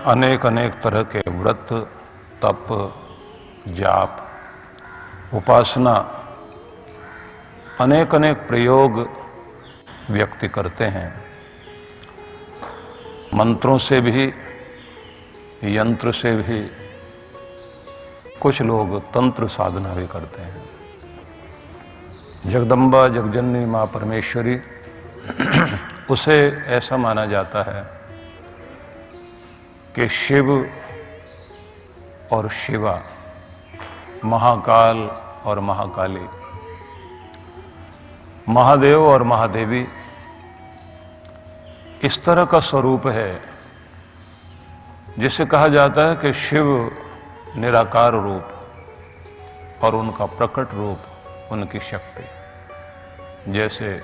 अनेक अनेक तरह के व्रत, तप, जाप, उपासना, अनेक अनेक प्रयोग व्यक्ति करते हैं। मंत्रों से भी, यंत्र से भी, कुछ लोग तंत्र साधना भी करते हैं। जगदम्बा जगजननी माँ परमेश्वरी उसे ऐसा माना जाता है कि शिव और शिवा, महाकाल और महाकाली, महादेव और महादेवी इस तरह का स्वरूप है जिसे कहा जाता है कि शिव निराकार रूप और उनका प्रकट रूप उनकी शक्ति। जैसे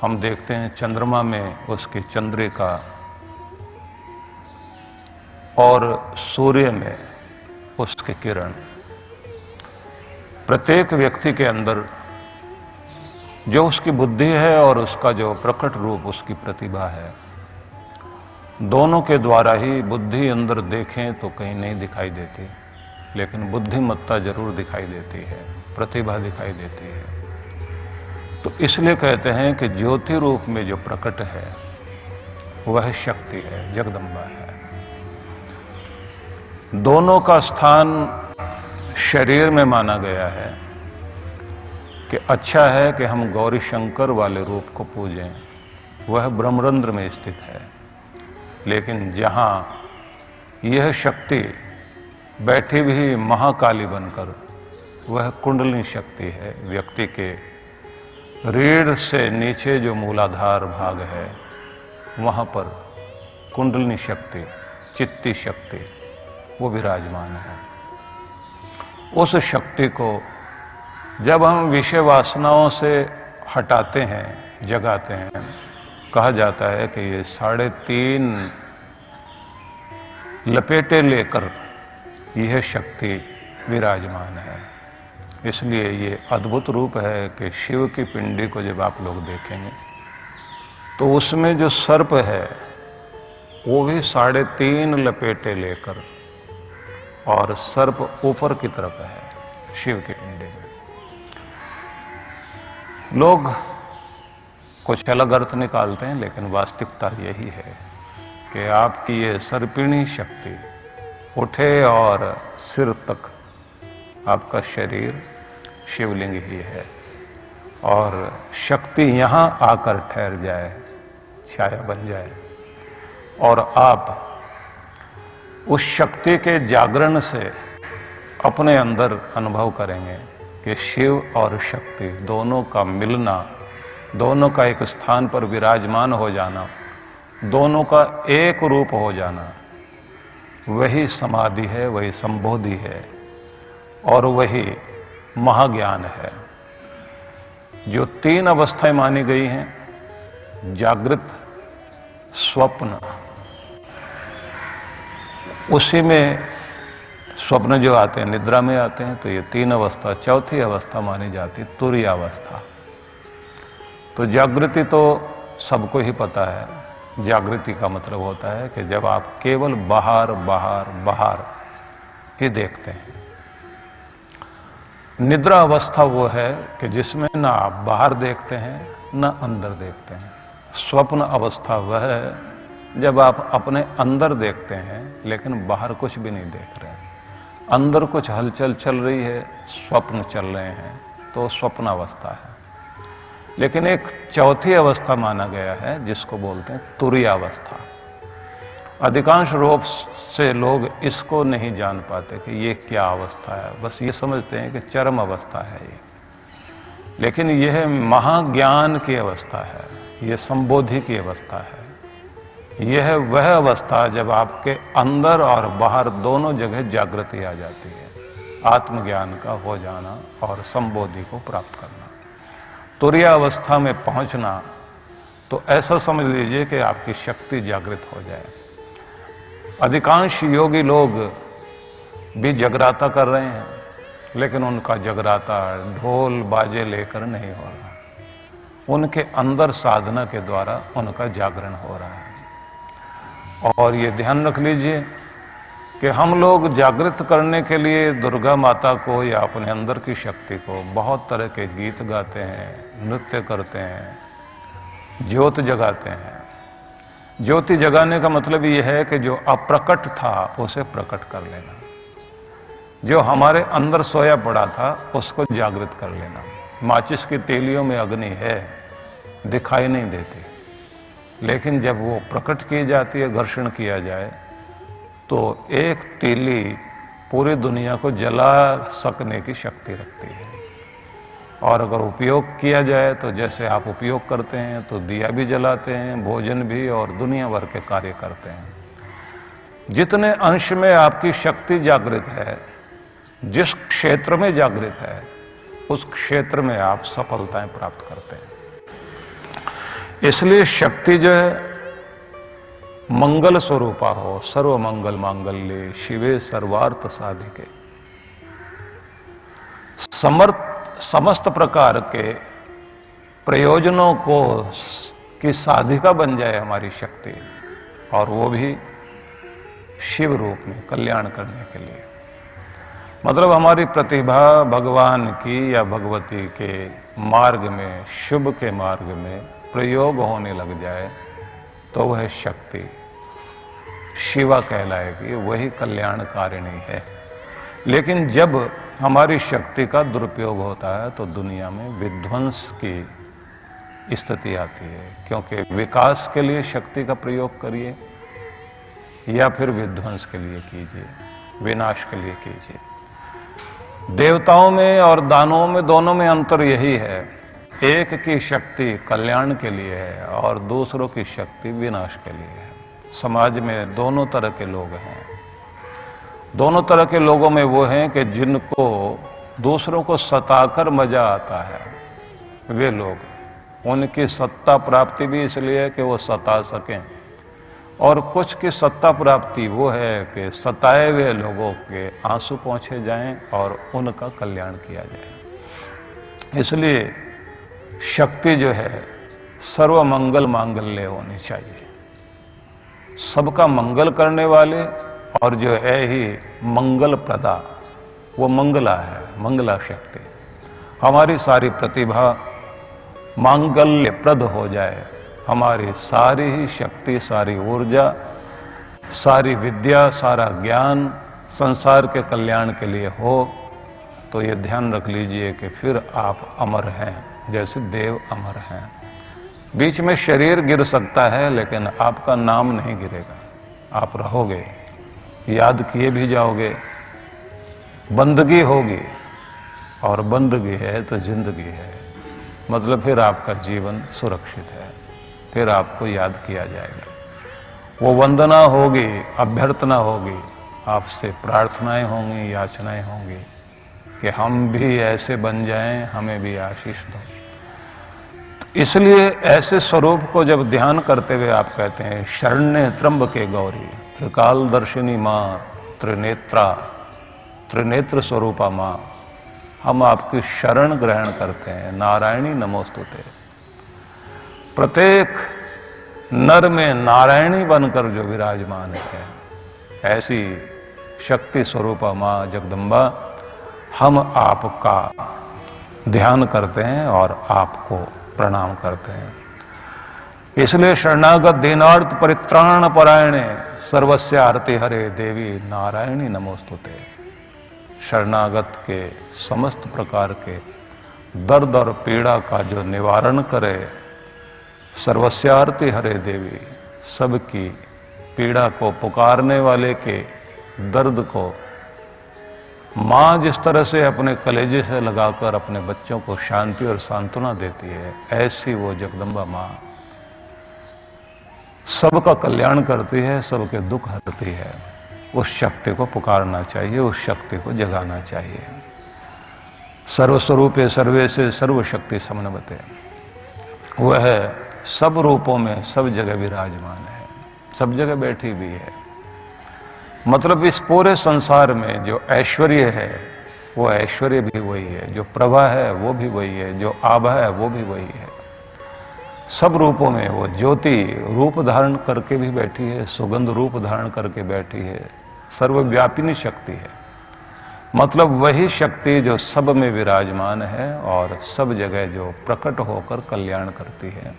हम देखते हैं चंद्रमा में उसकी चंद्रिका और सूर्य में उसके किरण। प्रत्येक व्यक्ति के अंदर जो उसकी बुद्धि है और उसका जो प्रकट रूप, उसकी प्रतिभा है, दोनों के द्वारा ही बुद्धि अंदर देखें तो कहीं नहीं दिखाई देती, लेकिन बुद्धिमत्ता जरूर दिखाई देती है, प्रतिभा दिखाई देती है। तो इसलिए कहते हैं कि ज्योति रूप में जो प्रकट है वह शक्ति है, जगदम्बा है। दोनों का स्थान शरीर में माना गया है कि अच्छा है कि हम गौरी शंकर वाले रूप को पूजें, वह ब्रह्मरंध्र में स्थित है। लेकिन जहाँ यह शक्ति बैठी भी महाकाली बनकर, वह कुंडलिनी शक्ति है। व्यक्ति के रीढ़ से नीचे जो मूलाधार भाग है वहाँ पर कुंडलिनी शक्ति, चित्ती शक्ति, वो विराजमान है। उस शक्ति को जब हम विषय वासनाओं से हटाते हैं, जगाते हैं, कहा जाता है कि ये 3.5 लपेटे लेकर यह शक्ति विराजमान है। इसलिए ये अद्भुत रूप है कि शिव की पिंडी को जब आप लोग देखेंगे तो उसमें जो सर्प है वो भी 3.5 लपेटे लेकर, और सर्प ऊपर की तरफ है शिव की पिंडी में। लोग कुछ अलग अर्थ निकालते हैं, लेकिन वास्तविकता यही है कि आपकी ये सर्पिणी शक्ति उठे और सिर तक आपका शरीर शिवलिंग ही है, और शक्ति यहाँ आकर ठहर जाए, छाया बन जाए, और आप उस शक्ति के जागरण से अपने अंदर अनुभव करेंगे कि शिव और शक्ति दोनों का मिलना, दोनों का एक स्थान पर विराजमान हो जाना, दोनों का एक रूप हो जाना, वही समाधि है, वही संबोधि है, और वही महाज्ञान है। जो 3 अवस्थाएं मानी गई हैं, जागृत, स्वप्न, उसी में स्वप्न जो आते हैं, निद्रा में आते हैं, तो ये 3 अवस्था, चौथी अवस्था मानी जाती तुरीय अवस्था। तो जागृति तो सबको ही पता है। जागृति का मतलब होता है कि जब आप केवल बाहर बाहर बाहर ही देखते हैं। निद्रा अवस्था वो है कि जिसमें ना आप बाहर देखते हैं ना अंदर देखते हैं। स्वप्न अवस्था वह है जब आप अपने अंदर देखते हैं लेकिन बाहर कुछ भी नहीं देख रहे हैं, अंदर कुछ हलचल चल रही है, स्वप्न चल रहे हैं, तो स्वप्न अवस्था है। लेकिन एक चौथी अवस्था माना गया है जिसको बोलते हैं तुरीय अवस्था। अधिकांश रूप से लोग इसको नहीं जान पाते कि ये क्या अवस्था है, बस ये समझते हैं कि चरम अवस्था है ये। लेकिन यह महाज्ञान की अवस्था है, यह संबोधि की अवस्था है। यह वह अवस्था जब आपके अंदर और बाहर दोनों जगह जागृति आ जाती है, आत्मज्ञान का हो जाना और संबोधि को प्राप्त करना। तुरीय अवस्था में पहुंचना तो ऐसा समझ लीजिए कि आपकी शक्ति जागृत हो जाए। अधिकांश योगी लोग भी जगराता कर रहे हैं, लेकिन उनका जगराता ढोल बाजे लेकर नहीं हो रहा, उनके अंदर साधना के द्वारा उनका जागरण हो रहा है। और ये ध्यान रख लीजिए कि हम लोग जागृत करने के लिए दुर्गा माता को या अपने अंदर की शक्ति को बहुत तरह के गीत गाते हैं, नृत्य करते हैं, ज्योत जगाते हैं। ज्योति जगाने का मतलब यह है कि जो अप्रकट था उसे प्रकट कर लेना, जो हमारे अंदर सोया पड़ा था उसको जागृत कर लेना। माचिस की तीलियों में अग्नि है, दिखाई नहीं देती, लेकिन जब वो प्रकट की जाती है, घर्षण किया जाए, तो एक तीली पूरी दुनिया को जला सकने की शक्ति रखती है। और अगर उपयोग किया जाए तो जैसे आप उपयोग करते हैं तो दिया भी जलाते हैं, भोजन भी, और दुनिया भर के कार्य करते हैं। जितने अंश में आपकी शक्ति जागृत है, जिस क्षेत्र में जागृत है, उस क्षेत्र में आप सफलताएं प्राप्त करते हैं। इसलिए शक्ति जो है मंगल स्वरूपा हो, सर्व मंगल मांगल्ये शिवे सर्वार्थ साधिके। समस्त प्रकार के प्रयोजनों को की साधिका बन जाए हमारी शक्ति, और वो भी शिव रूप में कल्याण करने के लिए। मतलब हमारी प्रतिभा भगवान की या भगवती के मार्ग में, शुभ के मार्ग में प्रयोग होने लग जाए तो वह शक्ति शिवा कहलाएगी, वही कल्याणकारिणी है। लेकिन जब हमारी शक्ति का दुरुपयोग होता है तो दुनिया में विध्वंस की स्थिति आती है, क्योंकि विकास के लिए शक्ति का प्रयोग करिए या फिर विध्वंस के लिए कीजिए, विनाश के लिए कीजिए। देवताओं में और दानवों में दोनों में अंतर यही है, एक की शक्ति कल्याण के लिए है और दूसरों की शक्ति विनाश के लिए है। समाज में दोनों तरह के लोग हैं। दोनों तरह के लोगों में वो हैं कि जिनको दूसरों को सताकर मजा आता है, वे लोग, उनकी सत्ता प्राप्ति भी इसलिए है कि वो सता सकें, और कुछ की सत्ता प्राप्ति वो है कि सताए हुए लोगों के आंसू पहुंचे जाएं और उनका कल्याण किया जाए। इसलिए शक्ति जो है सर्व मंगल मांगल्य होनी चाहिए, सबका मंगल करने वाले, और जो है ही मंगल प्रदा, वो मंगला है, मंगला शक्ति। हमारी सारी प्रतिभा मांगल्य प्रद हो जाए, हमारी सारी ही शक्ति, सारी ऊर्जा, सारी विद्या, सारा ज्ञान संसार के कल्याण के लिए हो, तो ये ध्यान रख लीजिए कि फिर आप अमर हैं, जैसे देव अमर हैं। बीच में शरीर गिर सकता है लेकिन आपका नाम नहीं गिरेगा, आप रहोगे, याद किए भी जाओगे, बंदगी होगी, और बंदगी है तो जिंदगी है, मतलब फिर आपका जीवन सुरक्षित है, फिर आपको याद किया जाएगा। वो वंदना होगी, अभ्यर्थना होगी, आपसे प्रार्थनाएं होंगी, याचनाएं होंगी कि हम भी ऐसे बन जाएं, हमें भी आशीष दो। इसलिए ऐसे स्वरूप को जब ध्यान करते हुए आप कहते हैं शरण्य त्र्यंबके गौरी त्रिकाल दर्शिनी माँ त्रिनेत्रा, त्रिनेत्र स्वरूपा माँ, हम आपकी शरण ग्रहण करते हैं। नारायणी नमोस्तुते। प्रत्येक नर में नारायणी बनकर जो विराजमान है, ऐसी शक्ति स्वरूपा माँ जगदम्बा, हम आपका ध्यान करते हैं और आपको प्रणाम करते हैं। इसलिए शरणागत दीनार्थ परित्राण परायणे सर्वस्य आरती हरे देवी नारायणी नमोस्तुते। शरणागत के समस्त प्रकार के दर्द और पीड़ा का जो निवारण करे, सर्वस्य आरती हरे देवी, सबकी पीड़ा को, पुकारने वाले के दर्द को माँ जिस तरह से अपने कलेजे से लगाकर अपने बच्चों को शांति और सांत्वना देती है, ऐसी वो जगदम्बा माँ सबका कल्याण करती है, सबके दुख हरती है। उस शक्ति को पुकारना चाहिए, उस शक्ति को जगाना चाहिए। सर्वस्वरूपे सर्वे से सर्वशक्ति समन्वते, वह सब रूपों में सब जगह विराजमान है, सब जगह बैठी भी है। मतलब इस पूरे संसार में जो ऐश्वर्य है वो ऐश्वर्य भी वही है, जो प्रभा है वो भी वही है, जो आभा है वो भी वही है। सब रूपों में वो ज्योति रूप धारण करके भी बैठी है, सुगंध रूप धारण करके बैठी है, सर्वव्यापिनी शक्ति है। मतलब वही शक्ति जो सब में विराजमान है और सब जगह जो प्रकट होकर कल्याण करती है।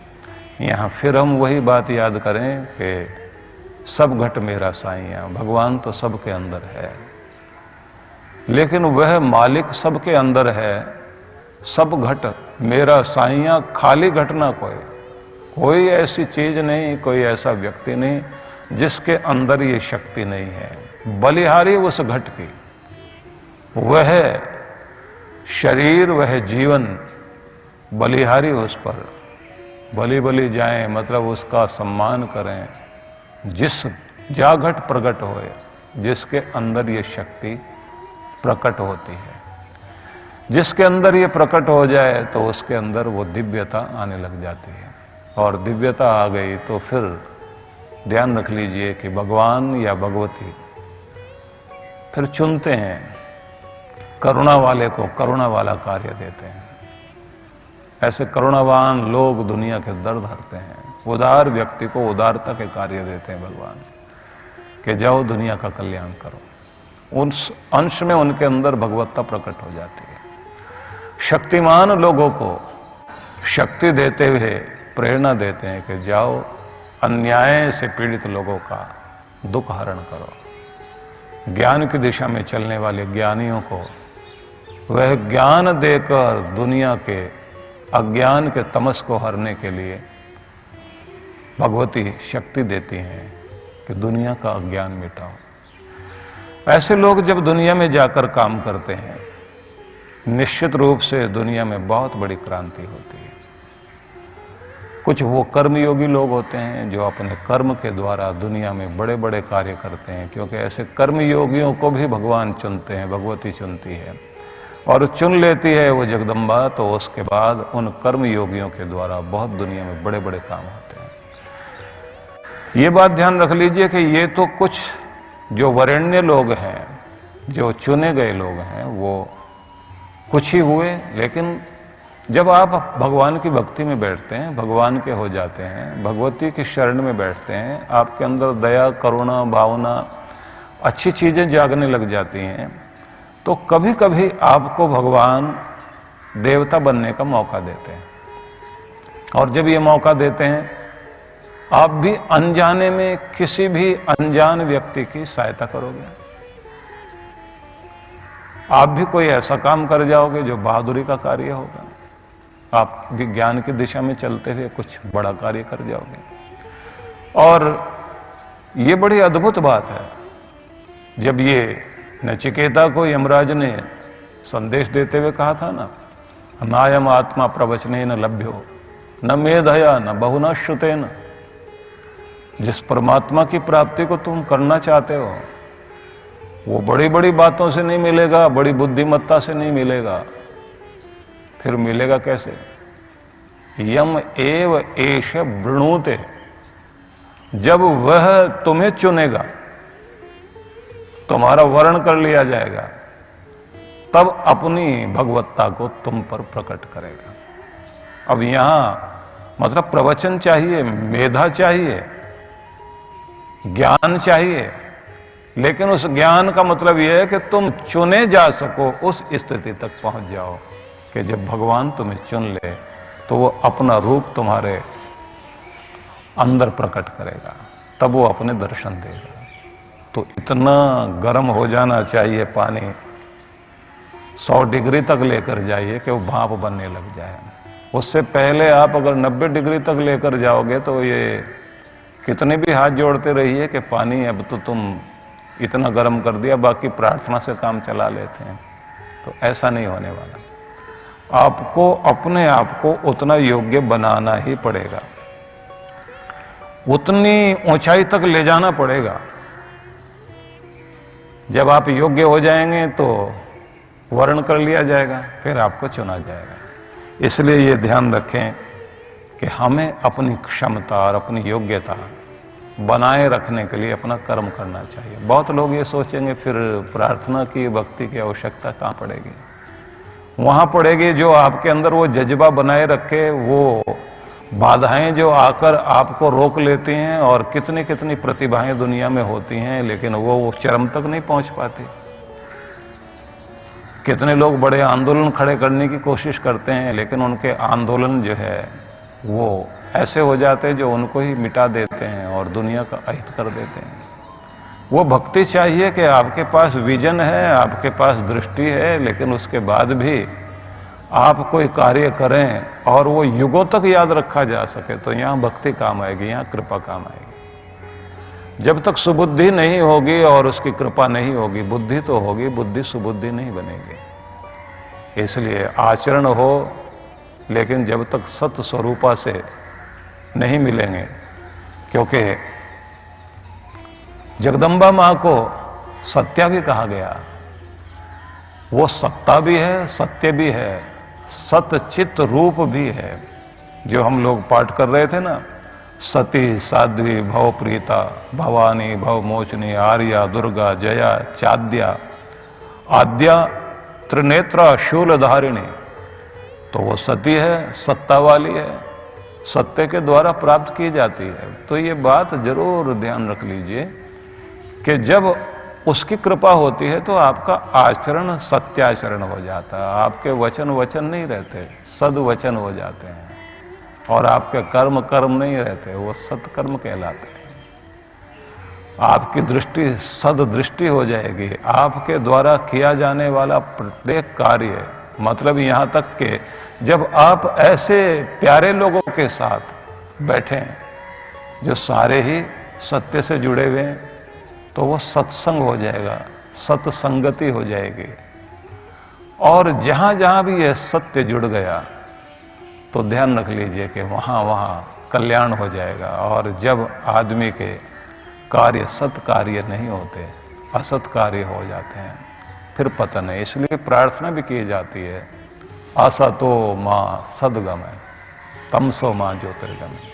यहाँ फिर हम वही बात याद करें कि सब घट मेरा साईं, भगवान तो सबके अंदर है, लेकिन वह मालिक सबके अंदर है। सब घट मेरा साईं, खाली घट ना कोई ऐसी चीज नहीं, कोई ऐसा व्यक्ति नहीं जिसके अंदर ये शक्ति नहीं है। बलिहारी उस घट की, वह शरीर, वह जीवन बलिहारी उस पर बलि जाएं, मतलब उसका सम्मान करें। जिस जा घट प्रकट होए, जिसके अंदर ये शक्ति प्रकट होती है, जिसके अंदर ये प्रकट हो जाए तो उसके अंदर वो दिव्यता आने लग जाती है। और दिव्यता आ गई तो फिर ध्यान रख लीजिए कि भगवान या भगवती फिर चुनते हैं, करुणा वाले को करुणा वाला कार्य देते हैं। ऐसे करुणावान लोग दुनिया के दर्द हरते हैं। उदार व्यक्ति को उदारता के कार्य देते हैं भगवान, कि जाओ दुनिया का कल्याण करो। उस अंश में उनके अंदर भगवत्ता प्रकट हो जाती है। शक्तिमान लोगों को शक्ति देते हुए प्रेरणा देते हैं कि जाओ अन्याय से पीड़ित लोगों का दुख हरण करो। ज्ञान की दिशा में चलने वाले ज्ञानियों को वह ज्ञान देकर दुनिया के अज्ञान के तमस को हरने के लिए भगवती शक्ति देती हैं कि दुनिया का अज्ञान मिटाओ। ऐसे लोग जब दुनिया में जाकर काम करते हैं, निश्चित रूप से दुनिया में बहुत बड़ी क्रांति होती है। कुछ वो कर्मयोगी लोग होते हैं जो अपने कर्म के द्वारा दुनिया में बड़े बड़े कार्य करते हैं, क्योंकि ऐसे कर्मयोगियों को भी भगवान चुनते हैं, भगवती चुनती है और चुन लेती है वो जगदम्बा। तो उसके बाद उन कर्मयोगियों के द्वारा बहुत दुनिया में बड़े बड़े काम होते हैं। ये बात ध्यान रख लीजिए कि ये तो कुछ जो वरेण्य लोग हैं, जो चुने गए लोग हैं, वो कुछ ही हुए। लेकिन जब आप भगवान की भक्ति में बैठते हैं, भगवान के हो जाते हैं, भगवती की शरण में बैठते हैं, आपके अंदर दया, करुणा, भावना, अच्छी चीजें जागने लग जाती हैं, तो कभी कभी आपको भगवान देवता बनने का मौका देते हैं। और जब ये मौका देते हैं, आप भी अनजाने में किसी भी अनजान व्यक्ति की सहायता करोगे। आप भी कोई ऐसा काम कर जाओगे जो बहादुरी का कार्य होगा। आप विज्ञान की दिशा में चलते हुए कुछ बड़ा कार्य कर जाओगे। और ये बड़ी अद्भुत बात है, जब ये नचिकेता को यमराज ने संदेश देते हुए कहा था ना, नायम आत्मा प्रवचने न लभ्यो न मेधया न बहुना श्रुतेन। जिस परमात्मा की प्राप्ति को तुम करना चाहते हो, वो बड़ी बड़ी बातों से नहीं मिलेगा, बड़ी बुद्धिमत्ता से नहीं मिलेगा। फिर मिलेगा कैसे? यम एव एष वृणुते। जब वह तुम्हें चुनेगा, तुम्हारा वर्ण कर लिया जाएगा, तब अपनी भगवत्ता को तुम पर प्रकट करेगा। अब यहां मतलब प्रवचन चाहिए, मेधा चाहिए, ज्ञान चाहिए, लेकिन उस ज्ञान का मतलब यह है कि तुम चुने जा सको, उस स्थिति तक पहुंच जाओ कि जब भगवान तुम्हें चुन ले तो वो अपना रूप तुम्हारे अंदर प्रकट करेगा, तब वो अपने दर्शन देगा। तो इतना गर्म हो जाना चाहिए पानी, 100 डिग्री तक लेकर जाइए कि वो भाप बनने लग जाए। उससे पहले आप अगर 90 डिग्री तक लेकर जाओगे तो ये कितने भी हाथ जोड़ते रहिए कि पानी अब तो तुम इतना गर्म कर दिया, बाकी प्रार्थना से काम चला लेते हैं, तो ऐसा नहीं होने वाला। आपको अपने आप को उतना योग्य बनाना ही पड़ेगा, उतनी ऊंचाई तक ले जाना पड़ेगा। जब आप योग्य हो जाएंगे तो वर्ण कर लिया जाएगा, फिर आपको चुना जाएगा। इसलिए ये ध्यान रखें कि हमें अपनी क्षमता और अपनी योग्यता बनाए रखने के लिए अपना कर्म करना चाहिए। बहुत लोग ये सोचेंगे फिर प्रार्थना की, भक्ति की आवश्यकता कहाँ पड़ेगी? वहां पड़ेगी जो आपके अंदर वो जज्बा बनाए रखे, वो बाधाएं जो आकर आपको रोक लेती हैं, और कितनी कितनी प्रतिभाएं दुनिया में होती हैं, लेकिन वो चरम तक नहीं पहुंच पाती। कितने लोग बड़े आंदोलन खड़े करने की कोशिश करते हैं, लेकिन उनके आंदोलन जो है वो ऐसे हो जाते हैं जो उनको ही मिटा देते हैं और दुनिया का अहित कर देते हैं। वो भक्ति चाहिए कि आपके पास विजन है, आपके पास दृष्टि है, लेकिन उसके बाद भी आप कोई कार्य करें और वो युगों तक याद रखा जा सके, तो यहाँ भक्ति काम आएगी, यहाँ कृपा काम आएगी। जब तक सुबुद्धि नहीं होगी और उसकी कृपा नहीं होगी, बुद्धि तो होगी, बुद्धि सुबुद्धि नहीं बनेगी। इसलिए आचरण हो, लेकिन जब तक सत्य स्वरूपा से नहीं मिलेंगे, क्योंकि जगदम्बा मां को सत्या भी कहा गया। वो सत्ता भी है, सत्य भी है, सतचित रूप भी है। जो हम लोग पाठ कर रहे थे ना, सती साध्वी भवप्रीता भवानी भवमोचनी आर्या दुर्गा जया चाद्या आद्या त्रिनेत्रा शूलधारिणी, तो वो सती है, सत्ता वाली है, सत्य के द्वारा प्राप्त की जाती है। तो ये बात जरूर ध्यान रख लीजिए कि जब उसकी कृपा होती है तो आपका आचरण सत्याचरण हो जाता है, आपके वचन वचन नहीं रहते, सद्वचन हो जाते हैं, और आपके कर्म कर्म नहीं रहते, वो सत्कर्म कहलाते हैं। आपकी दृष्टि सददृष्टि हो जाएगी। आपके द्वारा किया जाने वाला प्रत्येक कार्य, मतलब यहाँ तक कि जब आप ऐसे प्यारे लोगों के साथ बैठें जो सारे ही सत्य से जुड़े हुए हैं, तो वो सत्संग हो जाएगा, सत्संगति हो जाएगी। और जहां जहां भी यह सत्य जुड़ गया तो ध्यान रख लीजिए कि वहां वहां कल्याण हो जाएगा। और जब आदमी के कार्य सत कार्य नहीं होते, असत कार्य हो जाते हैं, फिर पतन है। इसलिए प्रार्थना भी की जाती है, असतो मां सदगमय तमसो मां ज्योतिर्गमय।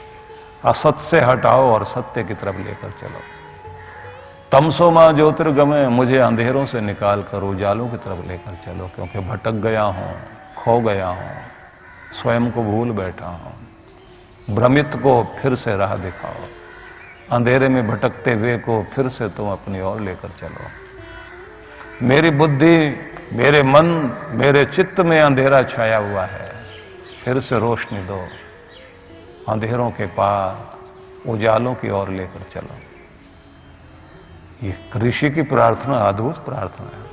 असत से हटाओ और सत्य की तरफ लेकर चलो। तमसो मां ज्योतिर्गमय, मुझे अंधेरों से निकाल कर उजालों की तरफ लेकर चलो, क्योंकि भटक गया हूं, खो गया हूं, स्वयं को भूल बैठा हूं। भ्रमित को फिर से राह दिखाओ, अंधेरे में भटकते हुए को फिर से तुम अपनी ओर लेकर चलो। मेरी बुद्धि, मेरे मन, मेरे चित्त में अंधेरा छाया हुआ है, फिर से रोशनी दो, अंधेरों के पार उजालों की ओर लेकर चलो। ये ऋषि की प्रार्थना अद्भुत प्रार्थना है।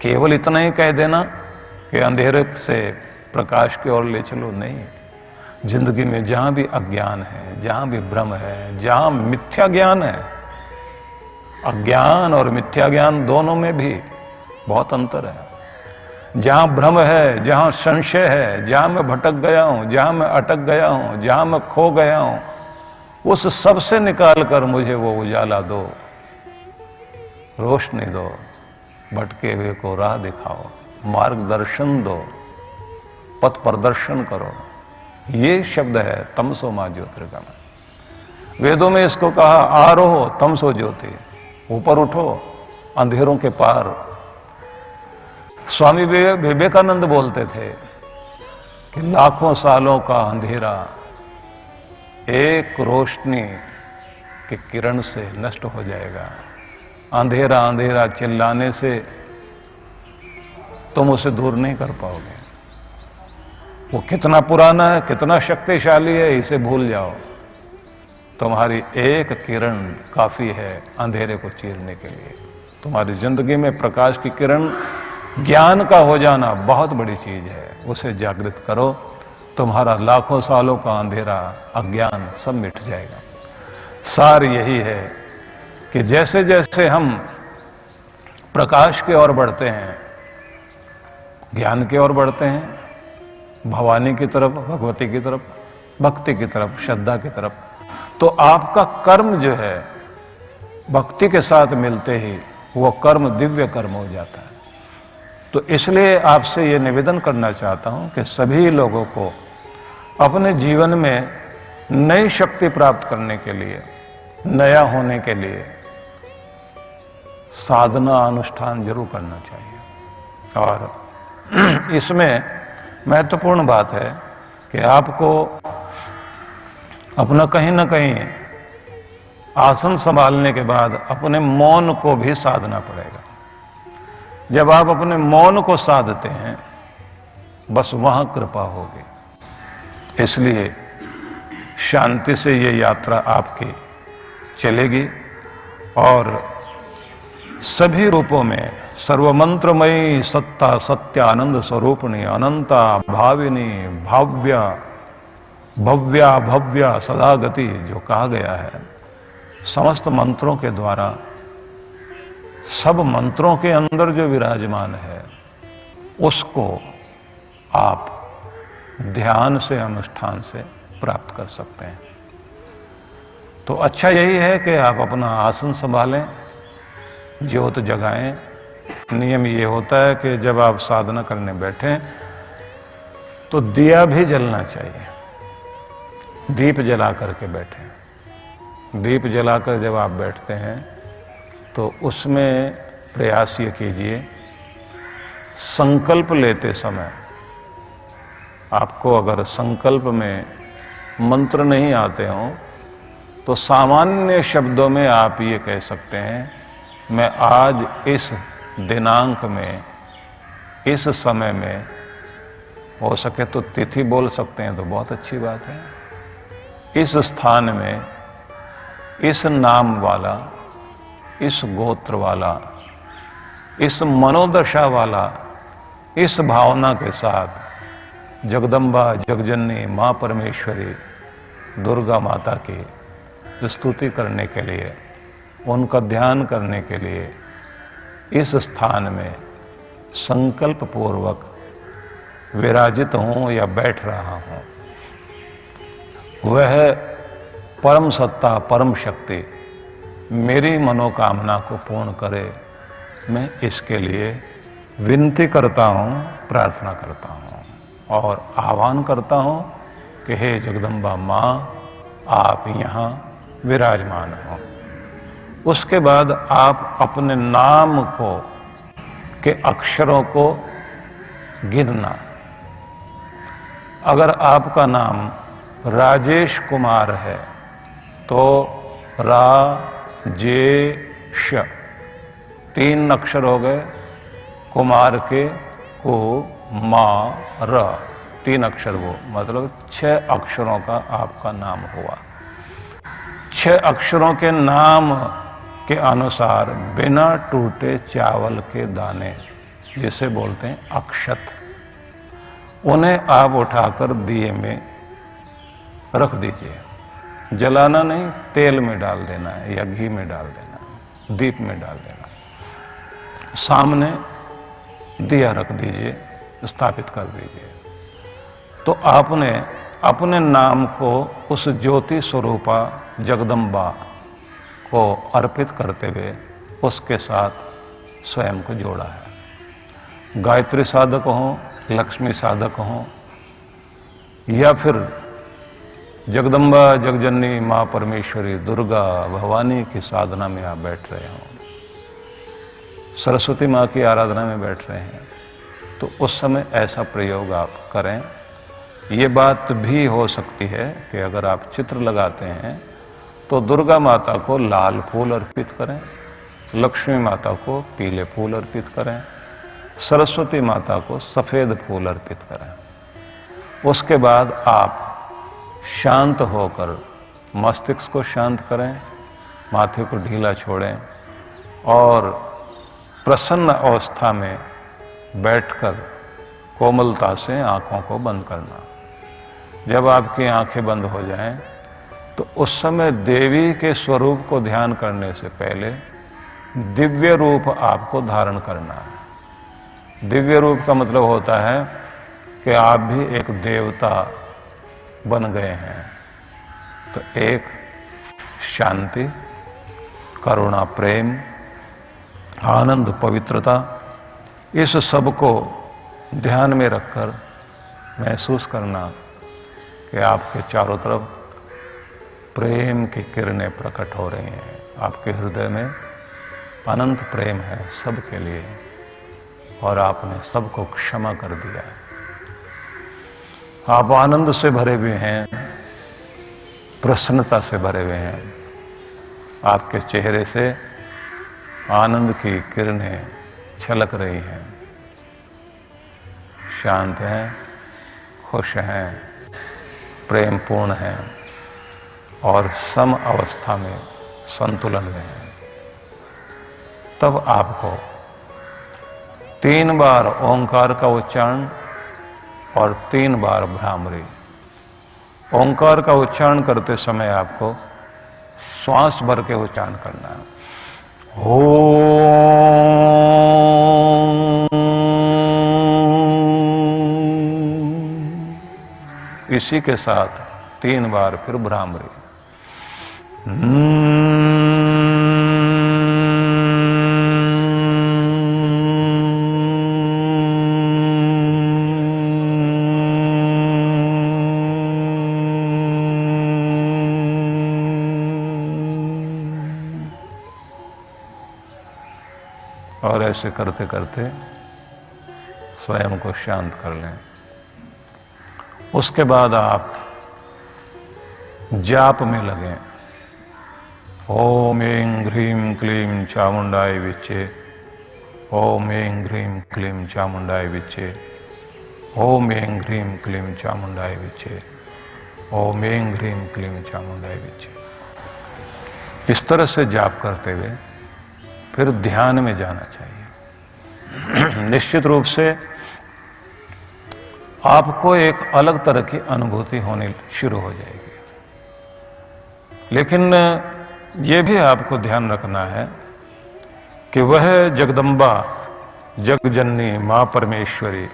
केवल इतना ही कह देना कि अंधेरे से प्रकाश की ओर ले चलो, नहीं। जिंदगी में जहां भी अज्ञान है, जहां भी भ्रम है, जहां मिथ्या ज्ञान है, अज्ञान और मिथ्या ज्ञान दोनों में भी बहुत अंतर है। जहां भ्रम है, जहां संशय है, जहां मैं भटक गया हूं, जहां मैं अटक गया हूं, जहां मैं खो गया हूं, उस सब से निकाल कर मुझे वो उजाला दो, रोशनी दो, भटके हुए को राह दिखाओ, मार्गदर्शन दो, पथ प्रदर्शन करो। ये शब्द है तमसो मां ज्योतिर्गमय। वेदों में इसको कहा आरोहो तमसो ज्योति, ऊपर उठो अंधेरों के पार। स्वामी विवेकानंद बोलते थे कि लाखों सालों का अंधेरा एक रोशनी के किरण से नष्ट हो जाएगा। अंधेरा अंधेरा चिल्लाने से तुम उसे दूर नहीं कर पाओगे। वो कितना पुराना है, कितना शक्तिशाली है, इसे भूल जाओ। तुम्हारी एक किरण काफी है अंधेरे को चीरने के लिए। तुम्हारी जिंदगी में प्रकाश की किरण, ज्ञान का हो जाना बहुत बड़ी चीज है। उसे जागृत करो, तुम्हारा लाखों सालों का अंधेरा, अज्ञान सब मिट जाएगा। सार यही है कि जैसे जैसे हम प्रकाश की ओर बढ़ते हैं, ज्ञान की ओर बढ़ते हैं, भवानी की तरफ, भगवती की तरफ, भक्ति की तरफ, श्रद्धा की तरफ, तो आपका कर्म जो है भक्ति के साथ मिलते ही वो कर्म दिव्य कर्म हो जाता है। तो इसलिए आपसे ये निवेदन करना चाहता हूं कि सभी लोगों को अपने जीवन में नई शक्ति प्राप्त करने के लिए, नया होने के लिए साधना अनुष्ठान जरूर करना चाहिए। और इसमें महत्वपूर्ण बात है कि आपको अपना कहीं ना कहीं आसन संभालने के बाद अपने मौन को भी साधना पड़ेगा। जब आप अपने मौन को साधते हैं, बस वहां कृपा होगी। इसलिए शांति से ये यात्रा आपकी चलेगी और सभी रूपों में सर्वमंत्रमयी सत्ता सत्यानंद स्वरूपिणी अनंता भाविनी भाव्या भव्या भव्या सदा गति जो कहा गया है, समस्त मंत्रों के द्वारा सब मंत्रों के अंदर जो विराजमान है उसको आप ध्यान से अनुष्ठान से प्राप्त कर सकते हैं। तो अच्छा यही है कि आप अपना आसन संभालें, ज्योत जगाएं। नियम ये होता है कि जब आप साधना करने बैठें तो दिया भी जलना चाहिए, दीप जला करके बैठें। दीप जलाकर जब आप बैठते हैं तो उसमें प्रयास ये कीजिए, संकल्प लेते समय आपको अगर संकल्प में मंत्र नहीं आते हों तो सामान्य शब्दों में आप ये कह सकते हैं, मैं आज इस दिनांक में इस समय में, हो सके तो तिथि बोल सकते हैं तो बहुत अच्छी बात है, इस स्थान में इस नाम वाला, इस गोत्र वाला, इस मनोदशा वाला, इस भावना के साथ जगदम्बा जगजननी माँ परमेश्वरी दुर्गा माता की स्तुति करने के लिए, उनका ध्यान करने के लिए इस स्थान में संकल्प पूर्वक विराजित हूं या बैठ रहा हूं। वह परम सत्ता परम शक्ति मेरी मनोकामना को पूर्ण करे, मैं इसके लिए विनती करता हूं, प्रार्थना करता हूं और आह्वान करता हूं कि हे जगदम्बा माँ, आप यहाँ विराजमान हो। उसके बाद आप अपने नाम को के अक्षरों को गिनना। अगर आपका नाम राजेश कुमार है तो राजेश 3 अक्षर हो गए, कुमार के को मा र 3 अक्षर, वो मतलब 6 अक्षरों का आपका नाम हुआ। 6 अक्षरों के नाम के अनुसार बिना टूटे चावल के दाने, जिसे बोलते हैं अक्षत, उन्हें आप उठाकर दिए में रख दीजिए। जलाना नहीं, तेल में डाल देना है या घी में डाल देना है, दीप में डाल देना। सामने दिया रख दीजिए, स्थापित कर दीजिए। तो आपने अपने नाम को उस ज्योति स्वरूपा जगदम्बा को अर्पित करते हुए उसके साथ स्वयं को जोड़ा है। गायत्री साधक हो, लक्ष्मी साधक हो, या फिर जगदम्बा जगजननी माँ परमेश्वरी दुर्गा भवानी की साधना में आप बैठ रहे हो, सरस्वती माँ की आराधना में बैठ रहे हैं, तो उस समय ऐसा प्रयोग आप करें। ये बात भी हो सकती है कि अगर आप चित्र लगाते हैं तो दुर्गा माता को लाल फूल अर्पित करें, लक्ष्मी माता को पीले फूल अर्पित करें, सरस्वती माता को सफेद फूल अर्पित करें। उसके बाद आप शांत होकर मस्तिष्क को शांत करें, माथे को ढीला छोड़ें और प्रसन्न अवस्था में बैठकर कोमलता से आंखों को बंद करना। जब आपकी आंखें बंद हो जाएं तो उस समय देवी के स्वरूप को ध्यान करने से पहले दिव्य रूप आपको धारण करना है। दिव्य रूप का मतलब होता है कि आप भी एक देवता बन गए हैं। तो एक शांति, करुणा, प्रेम, आनंद, पवित्रता, इस सब को ध्यान में रखकर महसूस करना कि आपके चारों तरफ प्रेम की किरणें प्रकट हो रही हैं। आपके हृदय में अनंत प्रेम है सबके लिए और आपने सबको क्षमा कर दिया। आप आनंद से भरे हुए हैं, प्रसन्नता से भरे हुए हैं। आपके चेहरे से आनंद की किरणें छलक रही हैं। शांत हैं, खुश हैं, प्रेमपूर्ण हैं और सम अवस्था में, संतुलन में हैं। तब आपको 3 बार ओंकार का उच्चारण और 3 बार भ्रामरी। ओंकार का उच्चारण करते समय आपको श्वास भर के उच्चारण करना है। ओम। इसी के साथ 3 बार फिर भ्रामरी। और ऐसे करते करते स्वयं को शांत कर लें। उसके बाद आप जाप में लगें। ओम ऐं ह्रीं क्लीं चामुंडाय विच्चे। ओम ऐं ह्रीं क्लीं चामुंडाय विच्चे। ओम ऐं ह्रीं क्लीं चामुंडाय विच्चे। ओम ऐं ह्रीं क्लीं चामुंडाय विच्चे। इस तरह से जाप करते हुए फिर ध्यान में जाना चाहिए। निश्चित रूप से आपको एक अलग तरह की अनुभूति होनी शुरू हो जाएगी। लेकिन यह भी आपको ध्यान रखना है कि वह जगदम्बा, जगजननी मां परमेश्वरी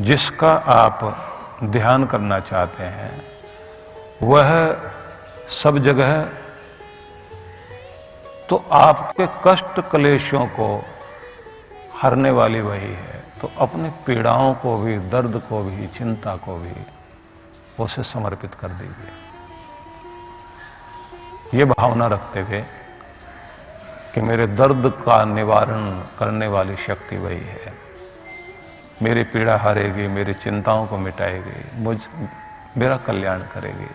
जिसका आप ध्यान करना चाहते हैं, वह सब जगह तो आपके कष्ट क्लेशों को हरने वाली वही है। तो अपनी पीड़ाओं को भी, दर्द को भी, चिंता को भी उसे समर्पित कर दीजिए। ये भावना रखते हुए कि मेरे दर्द का निवारण करने वाली शक्ति वही है, मेरी पीड़ा हरेगी, मेरी चिंताओं को मिटाएगी, मेरा कल्याण करेगी,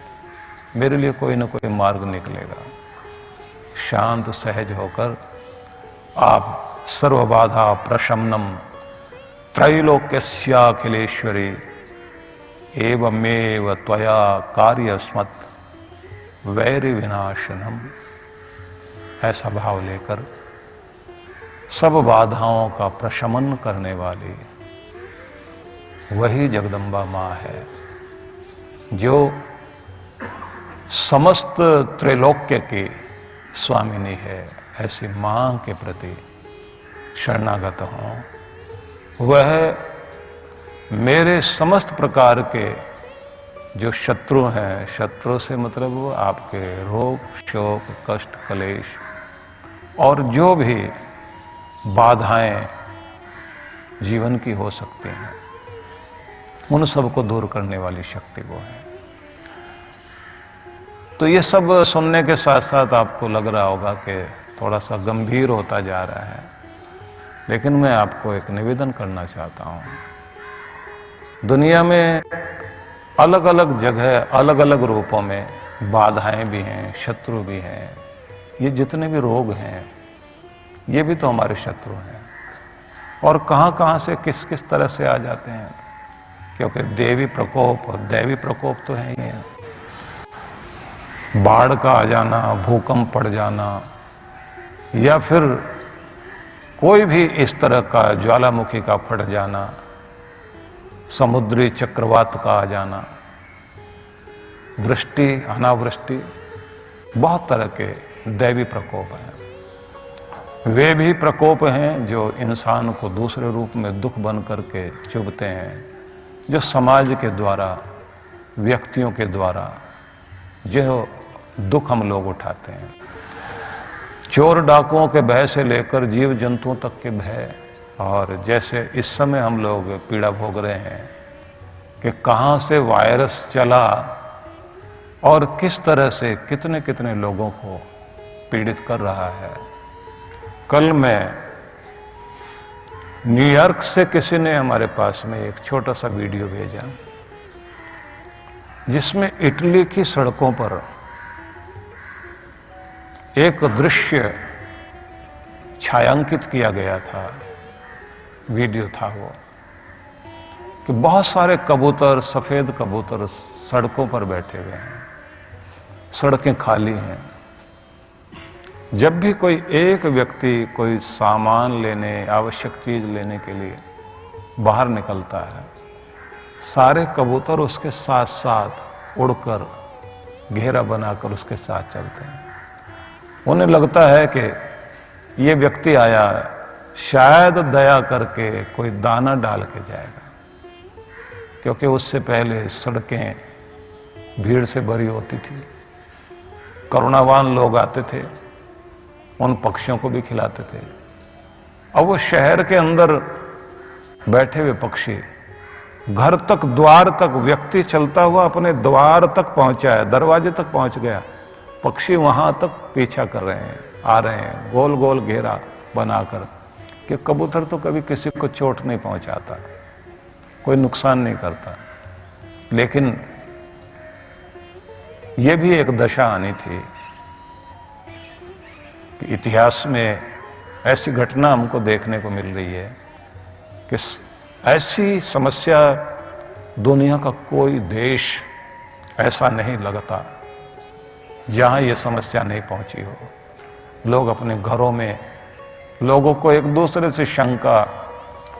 मेरे लिए कोई ना कोई मार्ग निकलेगा। शांत सहज होकर आप सर्वबाधा प्रशमनम त्रैलोक्यस्याखिलेश्वरी एवमेव त्वया कार्यस्मत् वैरि विनाशनम, ऐसा भाव लेकर सब बाधाओं का प्रशमन करने वाली वही जगदम्बा मां है, जो समस्त त्रैलोक्य की स्वामिनी है। ऐसी मां के प्रति शरणागत हों। वह मेरे समस्त प्रकार के जो शत्रु हैं, शत्रु से मतलब वो आपके रोग, शोक, कष्ट, क्लेश और जो भी बाधाएं जीवन की हो सकती हैं, उन सबको दूर करने वाली शक्ति वो है। तो ये सब सुनने के साथ साथ आपको लग रहा होगा कि थोड़ा सा गंभीर होता जा रहा है, लेकिन मैं आपको एक निवेदन करना चाहता हूं। दुनिया में अलग अलग जगह, अलग अलग रूपों में बाधाएं भी हैं, शत्रु भी हैं। ये जितने भी रोग हैं, ये भी तो हमारे शत्रु हैं। और कहां कहां से, किस किस तरह से आ जाते हैं, क्योंकि देवी प्रकोप और दैवी प्रकोप तो है ही है। बाढ़ का आ जाना, भूकंप पड़ जाना, या फिर कोई भी इस तरह का ज्वालामुखी का फट जाना, समुद्री चक्रवात का आ जाना, वृष्टि, अनावृष्टि, बहुत तरह के दैवी प्रकोप हैं। वे भी प्रकोप हैं जो इंसान को दूसरे रूप में दुख बन करके चुभते हैं, जो समाज के द्वारा, व्यक्तियों के द्वारा जो दुख हम लोग उठाते हैं। चोर डाकुओं के भय से लेकर जीव जंतुओं तक के भय, और जैसे इस समय हम लोग पीड़ा भोग रहे हैं कि कहां से वायरस चला और किस तरह से कितने कितने लोगों को पीड़ित कर रहा है। कल मैं न्यूयॉर्क से किसी ने हमारे पास में एक छोटा सा वीडियो भेजा जिसमें इटली की सड़कों पर एक दृश्य छायांकित किया गया था, वीडियो था वो, कि बहुत सारे कबूतर, सफेद कबूतर सड़कों पर बैठे हुए हैं, सड़कें खाली हैं। जब भी कोई एक व्यक्ति कोई सामान लेने, आवश्यक चीज लेने के लिए बाहर निकलता है, सारे कबूतर उसके साथ साथ उड़कर घेरा बनाकर उसके साथ चलते हैं। उन्हें लगता है कि ये व्यक्ति आया है, शायद दया करके कोई दाना डाल के जाएगा, क्योंकि उससे पहले सड़कें भीड़ से भरी होती थी, करुणावान लोग आते थे, उन पक्षियों को भी खिलाते थे। अब वो शहर के अंदर बैठे हुए पक्षी, घर तक, द्वार तक, व्यक्ति चलता हुआ अपने द्वार तक पहुंचा है, दरवाजे तक पहुंच गया, पक्षी वहां तक पीछा कर रहे हैं, आ रहे हैं, गोल गोल घेरा बनाकर, कि कबूतर तो कभी किसी को चोट नहीं पहुंचाता, कोई नुकसान नहीं करता। लेकिन यह भी एक दशा आनी थी कि इतिहास में ऐसी घटना हमको देखने को मिल रही है कि ऐसी समस्या दुनिया का कोई देश ऐसा नहीं लगता जहां यह समस्या नहीं पहुंची हो। लोग अपने घरों में, लोगों को एक दूसरे से शंका,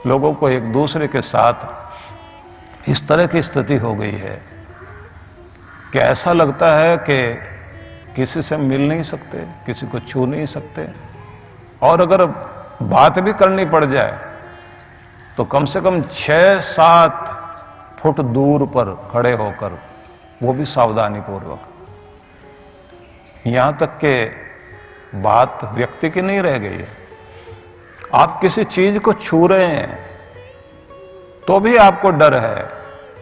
लोगों को एक दूसरे के साथ इस तरह की स्थिति हो गई है कि ऐसा लगता है कि किसी से मिल नहीं सकते, किसी को छू नहीं सकते, और अगर बात भी करनी पड़ जाए तो कम से कम 6-7 फुट दूर पर खड़े होकर, वो भी सावधानी पूर्वक। यहां तक के बात व्यक्ति की नहीं रह गई है, आप किसी चीज को छू रहे हैं तो भी आपको डर है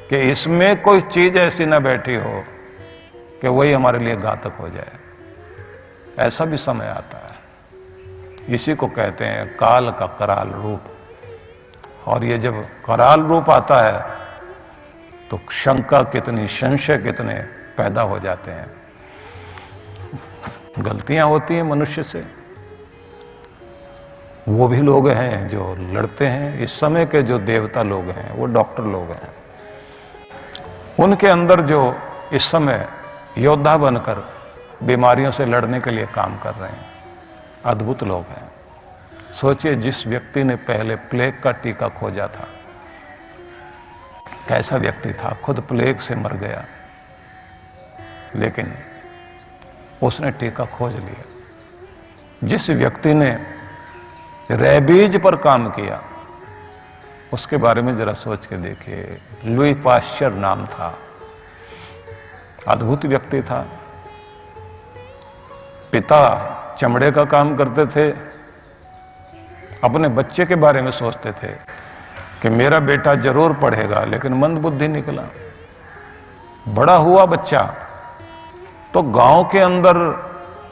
कि इसमें कोई चीज ऐसी ना बैठी हो कि वही हमारे लिए घातक हो जाए। ऐसा भी समय आता है। इसी को कहते हैं काल का कराल रूप। और ये जब कराल रूप आता है तो शंका कितनी, संशय कितने पैदा हो जाते हैं। गलतियां होती हैं मनुष्य से। वो भी लोग हैं जो लड़ते हैं। इस समय के जो देवता लोग हैं वो डॉक्टर लोग हैं। उनके अंदर जो इस समय योद्धा बनकर बीमारियों से लड़ने के लिए काम कर रहे हैं, अद्भुत लोग हैं। सोचिए, जिस व्यक्ति ने पहले प्लेग का टीका खोजा था, कैसा व्यक्ति था, खुद प्लेग से मर गया, लेकिन उसने टीका खोज लिया। जिस व्यक्ति ने रेबीज पर काम किया, उसके बारे में जरा सोच के देखिए। लुई पाश्चर नाम था, अद्भुत व्यक्ति था। पिता चमड़े का काम करते थे, अपने बच्चे के बारे में सोचते थे कि मेरा बेटा जरूर पढ़ेगा, लेकिन मंदबुद्धि निकला। बड़ा हुआ बच्चा तो गांव के अंदर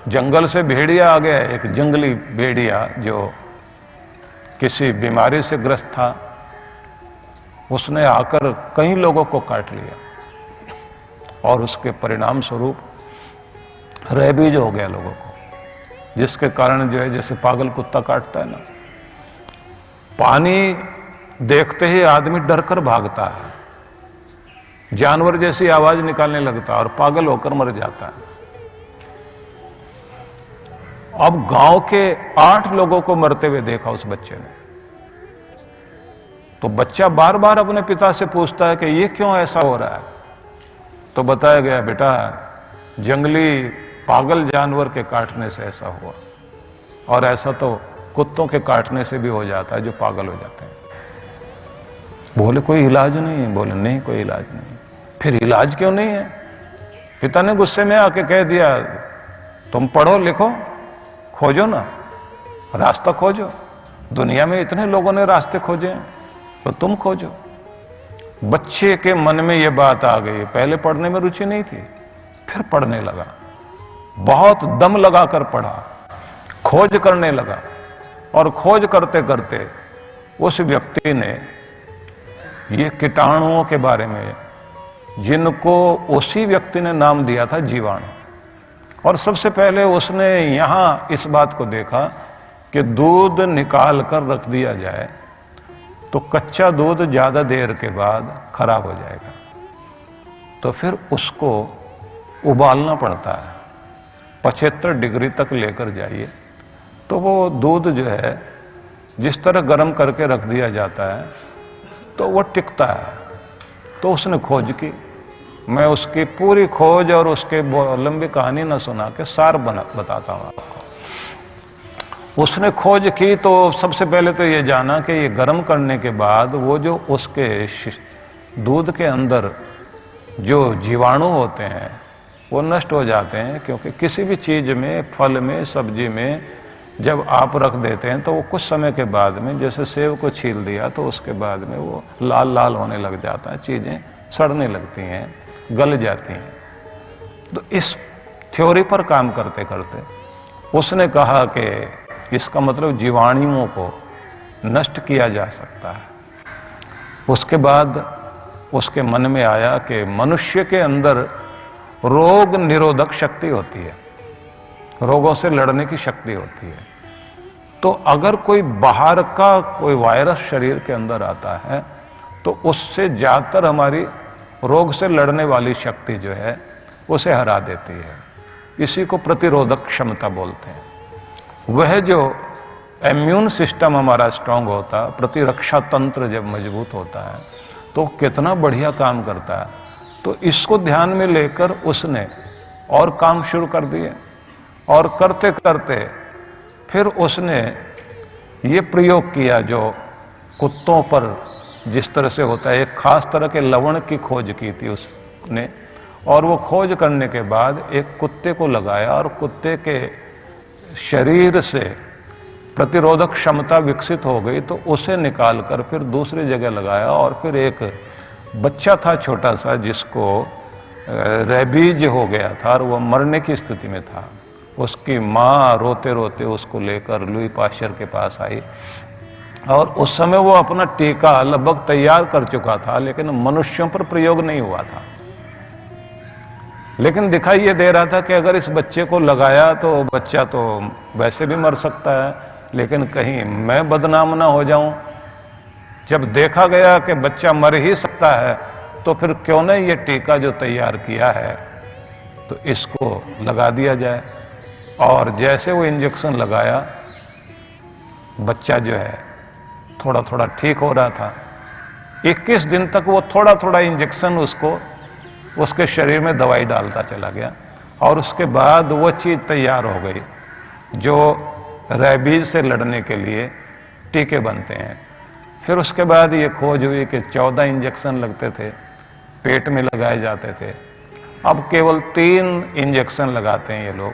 जंगल से भेड़िया आ गया, एक जंगली भेड़िया जो किसी बीमारी से ग्रस्त था। उसने आकर कई लोगों को काट लिया और उसके परिणाम स्वरूप रेबीज हो गया लोगों को, जिसके कारण जो है जैसे पागल कुत्ता काटता है ना, पानी देखते ही आदमी डरकर भागता है, जानवर जैसी आवाज निकालने लगता है और पागल होकर मर जाता है। अब गांव के 8 लोगों को मरते हुए देखा उस बच्चे ने। तो बच्चा बार बार अपने पिता से पूछता है कि ये क्यों ऐसा हो रहा है। तो बताया गया, बेटा जंगली पागल जानवर के काटने से ऐसा हुआ, और ऐसा तो कुत्तों के काटने से भी हो जाता है जो पागल हो जाते हैं। बोले कोई इलाज नहीं है। बोले नहीं, कोई इलाज नहीं। फिर इलाज क्यों नहीं है? पिता ने गुस्से में आके कह दिया, तुम पढ़ो लिखो, खोजो ना, रास्ता खोजो। दुनिया में इतने लोगों ने रास्ते खोजे हैं, तो तुम खोजो। बच्चे के मन में यह बात आ गई। पहले पढ़ने में रुचि नहीं थी, फिर पढ़ने लगा, बहुत दम लगाकर पढ़ा, खोज करने लगा, और खोज करते करते उस व्यक्ति ने ये कीटाणुओं के बारे में, जिनको उसी व्यक्ति ने नाम दिया था जीवाणु। और सबसे पहले उसने यहां इस बात को देखा कि दूध निकाल कर रख दिया जाए तो कच्चा दूध ज्यादा देर के बाद खराब हो जाएगा, तो फिर उसको उबालना पड़ता है। 75 डिग्री तक लेकर जाइए तो वो दूध जो है जिस तरह गर्म करके रख दिया जाता है तो वो टिकता है। तो उसने खोज की। मैं उसकी पूरी खोज और उसके लंबी कहानी न सुना के सार बताता हूं आपको। उसने खोज की तो सबसे पहले तो ये जाना कि ये गर्म करने के बाद वो जो उसके दूध के अंदर जो जीवाणु होते हैं वो नष्ट हो जाते हैं, क्योंकि किसी भी चीज में, फल में, सब्जी में जब आप रख देते हैं तो वो कुछ समय के बाद में, जैसे सेब को छील दिया तो उसके बाद में वो लाल लाल होने लग जाता है, चीजें सड़ने लगती हैं, गल जाती हैं। तो इस थ्योरी पर काम करते करते उसने कहा कि इसका मतलब जीवाणुओं को नष्ट किया जा सकता है। उसके बाद उसके मन में आया कि मनुष्य के अंदर रोग निरोधक शक्ति होती है, रोगों से लड़ने की शक्ति होती है। तो अगर कोई बाहर का कोई वायरस शरीर के अंदर आता है तो उससे ज्यादातर हमारी रोग से लड़ने वाली शक्ति जो है उसे हरा देती है। इसी को प्रतिरोधक क्षमता बोलते हैं। वह जो इम्यून सिस्टम हमारा स्ट्रांग होता, प्रतिरक्षा तंत्र जब मजबूत होता है तो कितना बढ़िया काम करता है। तो इसको ध्यान में लेकर उसने और काम शुरू कर दिए, और करते करते फिर उसने ये प्रयोग किया जो कुत्तों पर जिस तरह से होता है। एक खास तरह के लवण की खोज की थी उसने, और वो खोज करने के बाद एक कुत्ते को लगाया और कुत्ते के शरीर से प्रतिरोधक क्षमता विकसित हो गई तो उसे निकालकर फिर दूसरी जगह लगाया। और फिर एक बच्चा था छोटा सा जिसको रेबीज हो गया था और वो मरने की स्थिति में था। उसकी माँ रोते रोते उसको लेकर लुई पाश्चर के पास आई, और उस समय वो अपना टीका लगभग तैयार कर चुका था, लेकिन मनुष्यों पर प्रयोग नहीं हुआ था। लेकिन दिखाई ये दे रहा था कि अगर इस बच्चे को लगाया तो बच्चा तो वैसे भी मर सकता है, लेकिन कहीं मैं बदनाम ना हो जाऊं। जब देखा गया कि बच्चा मर ही सकता है तो फिर क्यों नहीं ये टीका जो तैयार किया है तो इसको लगा दिया जाए। और जैसे वो इंजेक्शन लगाया, बच्चा जो है थोड़ा थोड़ा ठीक हो रहा था। 21 दिन तक वो थोड़ा थोड़ा इंजेक्शन उसको उसके शरीर में दवाई डालता चला गया, और उसके बाद वो चीज़ तैयार हो गई जो रेबीज से लड़ने के लिए टीके बनते हैं। फिर उसके बाद ये खोज हुई कि 14 इंजेक्शन लगते थे, पेट में लगाए जाते थे। अब केवल 3 इंजेक्शन लगाते हैं ये लोग,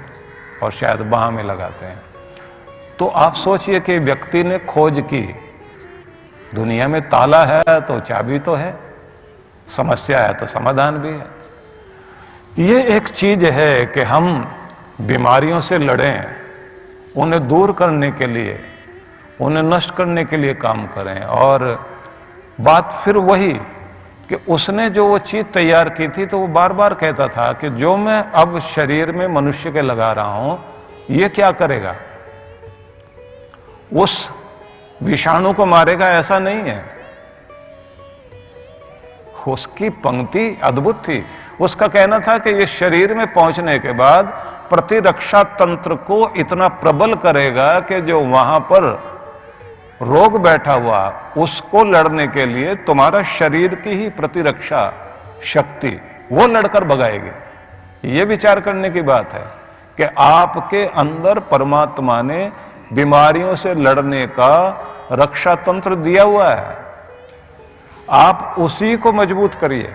और शायद बाह में लगाते हैं। तो आप सोचिए कि व्यक्ति ने खोज की, दुनिया में ताला है तो चाबी तो है, समस्या है तो समाधान भी है। ये एक चीज है कि हम बीमारियों से लड़ें, उन्हें दूर करने के लिए, उन्हें नष्ट करने के लिए काम करें। और बात फिर वही कि उसने जो वो चीज तैयार की थी तो वो बार बार कहता था कि जो मैं अब शरीर में मनुष्य के लगा रहा हूं ये क्या करेगा, उस विषाणु को मारेगा ऐसा नहीं है। उसकी पंक्ति अद्भुत थी। उसका कहना था कि ये शरीर में पहुंचने के बाद प्रतिरक्षा तंत्र को इतना प्रबल करेगा कि जो वहां पर रोग बैठा हुआ उसको लड़ने के लिए तुम्हारा शरीर की ही प्रतिरक्षा शक्ति वो लड़कर भगाएगी। ये विचार करने की बात है कि आपके अंदर परमात्मा ने बीमारियों से लड़ने का रक्षा तंत्र दिया हुआ है, आप उसी को मजबूत करिए।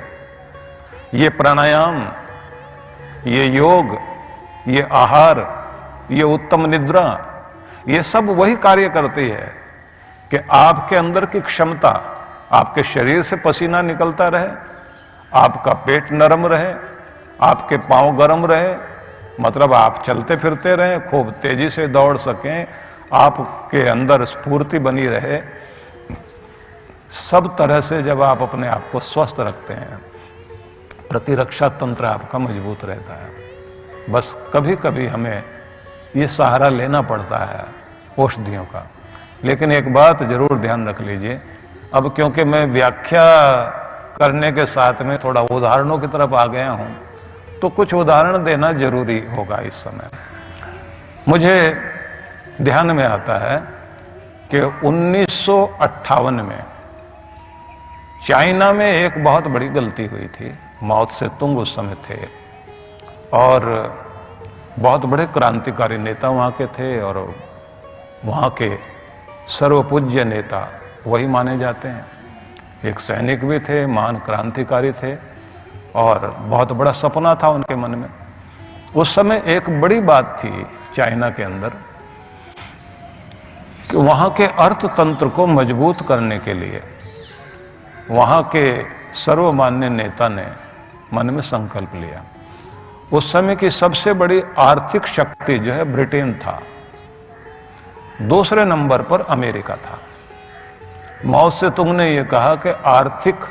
ये प्राणायाम, ये योग, ये आहार, ये उत्तम निद्रा, ये सब वही कार्य करती है कि आपके अंदर की क्षमता, आपके शरीर से पसीना निकलता रहे, आपका पेट नरम रहे, आपके पांव गर्म रहे, मतलब आप चलते फिरते रहें, खूब तेजी से दौड़ सकें, आपके अंदर स्फूर्ति बनी रहे। सब तरह से जब आप अपने आप को स्वस्थ रखते हैं प्रतिरक्षा तंत्र आपका मजबूत रहता है। बस कभी कभी हमें ये सहारा लेना पड़ता है औषधियों का। लेकिन एक बात जरूर ध्यान रख लीजिए, अब क्योंकि मैं व्याख्या करने के साथ में थोड़ा उदाहरणों की तरफ आ गया हूं, तो कुछ उदाहरण देना जरूरी होगा इस समय। मुझे ध्यान में आता है कि 1958 में चाइना में एक बहुत बड़ी गलती हुई थी। माओ त्से तुंग उस समय थे और बहुत बड़े क्रांतिकारी नेता वहाँ के थे, और वहाँ के सर्वपूज्य नेता वही माने जाते हैं। एक सैनिक भी थे, महान क्रांतिकारी थे, और बहुत बड़ा सपना था उनके मन में। उस समय एक बड़ी बात थी चाइना के अंदर कि वहाँ के अर्थतंत्र को मजबूत करने के लिए वहाँ के सर्वमान्य नेता ने मन में संकल्प लिया। उस समय की सबसे बड़ी आर्थिक शक्ति जो है ब्रिटेन था, दूसरे नंबर पर अमेरिका था। माओ त्से तुंग ने यह कहा कि आर्थिक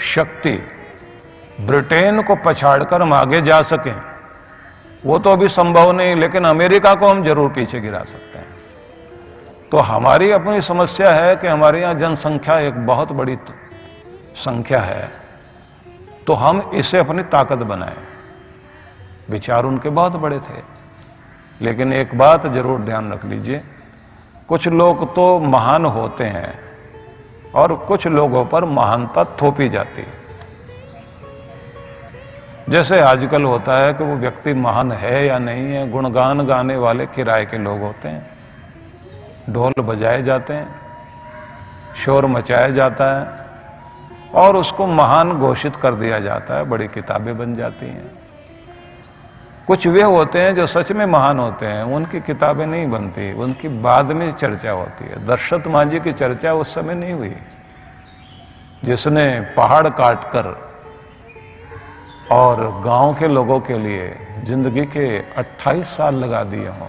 शक्ति ब्रिटेन को पछाड़कर हम आगे जा सकें वो तो अभी संभव नहीं, लेकिन अमेरिका को हम जरूर पीछे गिरा सकते हैं। तो हमारी अपनी समस्या है कि हमारे यहाँ जनसंख्या एक बहुत बड़ी संख्या है, तो हम इसे अपनी ताकत बनाएं। विचार उनके बहुत बड़े थे, लेकिन एक बात जरूर ध्यान रख लीजिए, कुछ लोग तो महान होते हैं और कुछ लोगों पर महानता थोपी जाती है। जैसे आजकल होता है कि वो व्यक्ति महान है या नहीं है, गुणगान गाने वाले किराए के लोग होते हैं, ढोल बजाए जाते हैं, शोर मचाया जाता है और उसको महान घोषित कर दिया जाता है, बड़ी किताबें बन जाती हैं। कुछ वे होते हैं जो सच में महान होते हैं, उनकी किताबें नहीं बनती, उनकी बाद में चर्चा होती है। दशरथ मांझी की चर्चा उस समय नहीं हुई, जिसने पहाड़ काटकर और गांव के लोगों के लिए जिंदगी के 28 साल लगा दिए हों।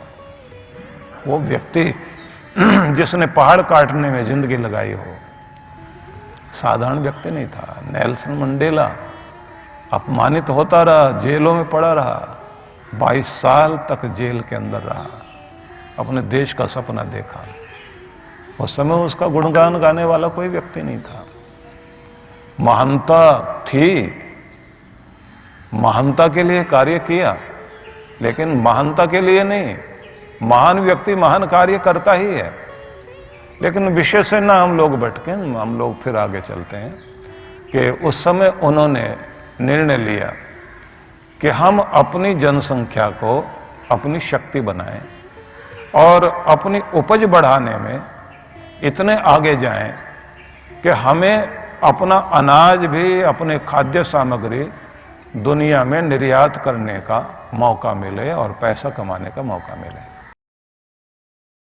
वो व्यक्ति जिसने पहाड़ काटने में जिंदगी लगाई हो, साधारण व्यक्ति नहीं था। नेल्सन मंडेला अपमानित होता रहा, जेलों में पड़ा रहा, 22 साल तक जेल के अंदर रहा, अपने देश का सपना देखा। उस समय उसका गुणगान गाने वाला कोई व्यक्ति नहीं था। महानता थी, महानता के लिए कार्य किया, लेकिन महानता के लिए नहीं। महान व्यक्ति महान कार्य करता ही है, लेकिन विषय से ना हम लोग भटके, हम लोग फिर आगे चलते हैं कि उस समय उन्होंने निर्णय लिया कि हम अपनी जनसंख्या को अपनी शक्ति बनाएं और अपनी उपज बढ़ाने में इतने आगे जाएं कि हमें अपना अनाज भी, अपने खाद्य सामग्री दुनिया में निर्यात करने का मौका मिले और पैसा कमाने का मौका मिले।